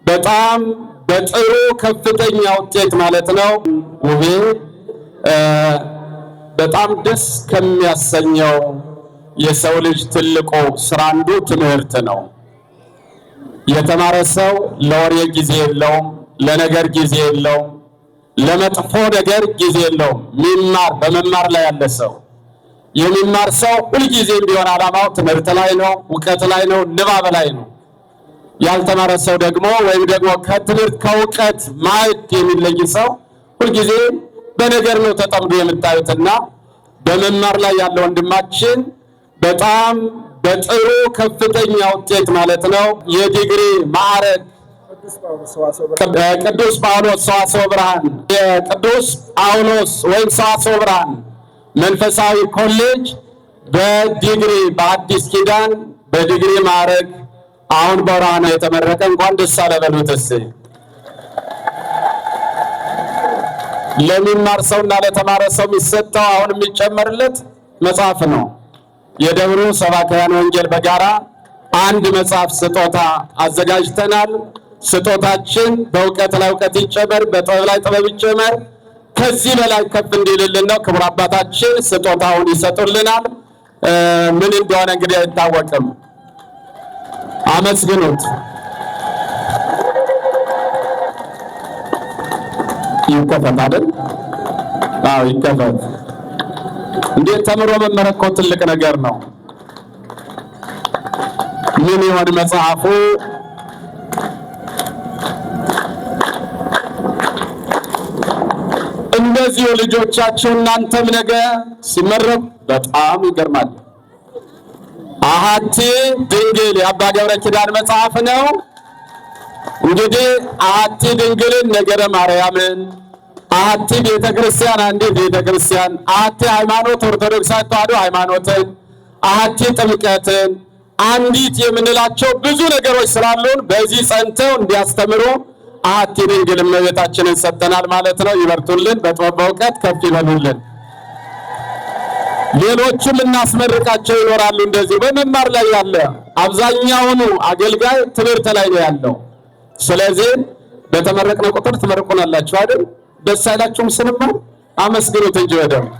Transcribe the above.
በጣም በጥሩ ከፍተኛ ውጤት ማለት ነው። ውቤ በጣም ደስ ከሚያሰኘው የሰው ልጅ ትልቁ ስራ አንዱ ትምህርት ነው። የተማረ ሰው ለወሬ ጊዜ የለውም፣ ለነገር ጊዜ የለውም፣ ለመጥፎ ነገር ጊዜ የለውም። በመማር ላይ ያለ ሰው የሚማር ሰው ሁልጊዜም ቢሆን ዓላማው ትምህርት ላይ ነው፣ እውቀት ላይ ነው፣ ንባብ ላይ ነው። ያልተማረ ሰው ደግሞ ወይም ደግሞ ከትምህርት ከእውቀት ማዕድ የሚለይ ሰው ሁልጊዜ በነገር ነው ተጠምዶ የምታዩትና በመማር ላይ ያለው ወንድማችን በጣም በጥሩ ከፍተኛ ውጤት ማለት ነው የዲግሪ ማዕረግ ቅዱስ ጳውሎስ ሰዋስወ ብርሃን የቅዱስ ጳውሎስ ወይም ሰዋስወ ብርሃን መንፈሳዊ ኮሌጅ በዲግሪ በአዲስ ኪዳን በዲግሪ ማዕረግ አሁን በብርሃኑ የተመረቀ እንኳን ደስ አለ በሉት። እስኪ ለሚማር ሰውና ለተማረ ሰው የሚሰጠው አሁን የሚጨመርለት መጽሐፍ ነው። የደብሩ ሰባክያን ወንጌል በጋራ አንድ መጽሐፍ ስጦታ አዘጋጅተናል። ስጦታችን በእውቀት ላይ እውቀት ይጨመር፣ በጥበብ ላይ ጥበብ ይጨመር፣ ከዚህ በላይ ከፍ እንዲልልን ነው። ክቡር አባታችን ስጦታውን ይሰጡልናል። ምን እንደሆነ እንግዲህ አይታወቅም። አመስግኑት። ይከፈት አይደል? አዎ ይከፈት። እንዴት ተምሮ መመረቅ እኮ ትልቅ ነገር ነው። ምን ይሆን መጽሐፉ? እንደዚሁ ልጆቻችሁ እናንተም ነገ ሲመረቁ በጣም ይገርማል። አሐቲ ድንግል የአባ ገብረ ኪዳን መጽሐፍ ነው። እንግዲህ አሐቲ ድንግልን ነገረ ማርያምን፣ አሐቲ ቤተክርስቲያን አንዲት ቤተክርስቲያን፣ አሐቲ ሃይማኖት ኦርቶዶክሳዊ ተዋሕዶ ሃይማኖትን፣ አሐቲ ጥምቀትን አንዲት የምንላቸው ብዙ ነገሮች ስላሉን በዚህ ጸንተው እንዲያስተምሩ አሐቲ ድንግል እመቤታችንን ሰጥተናል ማለት ነው። ይበርቱልን፣ በጥበብ በእውቀት ከፍ ይበሉልን። ሌሎችም እናስመርቃቸው ይኖራሉ። እንደዚህ በመማር ላይ ያለ አብዛኛውኑ አገልጋይ ትምህርት ላይ ነው ያለው። ስለዚህ በተመረቅነ ቁጥር ትመርቁናላችሁ አይደል? ደስ አይላችሁም? ስንማር አመስግኑት እንጂ በደምብ